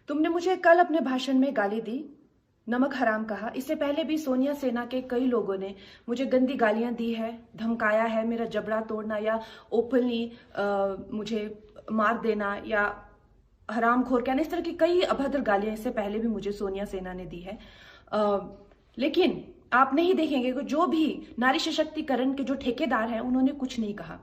तुमने मुझे कल अपने भाषण में गाली दी, नमक हराम कहा। इससे पहले भी सोनिया सेना के कई लोगों ने मुझे गंदी गालियां दी है, धमकाया है, मेरा जबड़ा तोड़ना या ओपनली मुझे मार देना या हरामखोर कहना, इस तरह की कई अभद्र गालियां इससे पहले भी मुझे सोनिया सेना ने दी है। लेकिन आप नहीं देखेंगे कि जो भी नारी सशक्तिकरण के जो ठेकेदार हैं उन्होंने कुछ नहीं कहा।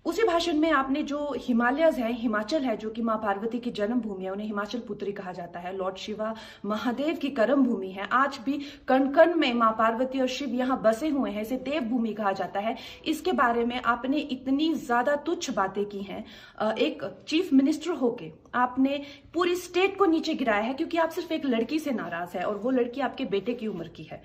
उसी भाषण में आपने जो हिमालयज है, हिमाचल है, जो कि मां पार्वती की जन्मभूमि है, उन्हें हिमाचल पुत्री कहा जाता है, लॉर्ड शिवा महादेव की कर्म भूमि है, आज भी कण कण में मां पार्वती और शिव यहाँ बसे हुए हैं, इसे देवभूमि कहा जाता है। इसके बारे में आपने इतनी ज्यादा तुच्छ बातें की हैं। एक चीफ मिनिस्टर होके आपने पूरी स्टेट को नीचे गिराया है क्योंकि आप सिर्फ एक लड़की से नाराज है और वो लड़की आपके बेटे की उम्र की है।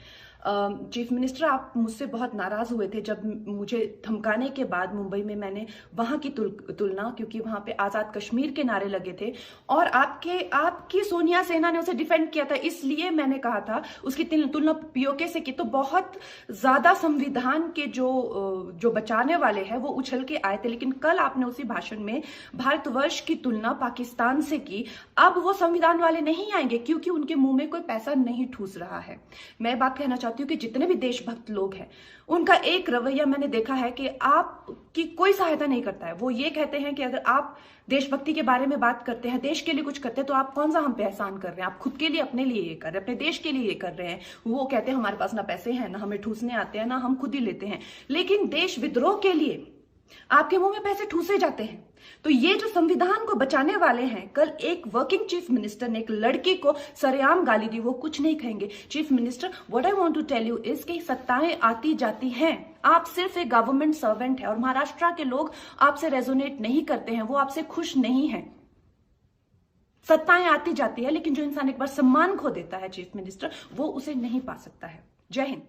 चीफ मिनिस्टर, आप मुझसे बहुत नाराज हुए थे जब मुझे धमकाने के बाद मुंबई में मैंने वहां की तुलना, क्योंकि वहां पे आजाद कश्मीर के नारे लगे थे और आपकी सोनिया सेना ने उसे डिफेंड किया था, इसलिए मैंने कहा था उसकी तुलना पीओके से की। तो बहुत ज्यादा संविधान के जो बचाने वाले हैं वो उछल के आए थे, लेकिन कल आपने उसी भाषण में भारतवर्ष की तुलना पाकिस्तान से की। अब वो संविधान वाले नहीं आएंगे क्योंकि उनके मुंह में कोई पैसा नहीं ठूस रहा है। मैं बात कहना चाहती हूँ कि जितने भी देशभक्त लोग हैं उनका एक रवैया मैंने देखा है कि आपकी कोई सहायता नहीं करता है। वो ये कहते हैं कि अगर आप देशभक्ति के बारे में बात करते हैं, देश के लिए कुछ करते हैं, तो आप कौन सा हम पे एहसान कर रहे हैं? आप खुद के लिए, अपने लिए ये कर रहे हैं, अपने देश के लिए ये कर रहे हैं। वो कहते हैं हमारे पास ना पैसे हैं, ना हमें ठूसने आते हैं, ना हम खुद ही लेते हैं। लेकिन देश विद्रोह के लिए आपके मुंह में पैसे ठूसे जाते हैं। तो ये जो संविधान को बचाने वाले हैं, कल एक वर्किंग चीफ मिनिस्टर ने एक लड़की को सरेआम गाली दी, वो कुछ नहीं कहेंगे। Chief minister, what I want to tell you is कि सत्ताएं आती जाती हैं। आप सिर्फ एक गवर्नमेंट सर्वेंट है और महाराष्ट्र के लोग आपसे रेजोनेट नहीं करते हैं, वो आपसे खुश नहीं है। सत्ताएं आती जाती है, लेकिन जो इंसान एक बार सम्मान खो देता है चीफ मिनिस्टर, वो उसे नहीं पा सकता है। जय हिंद।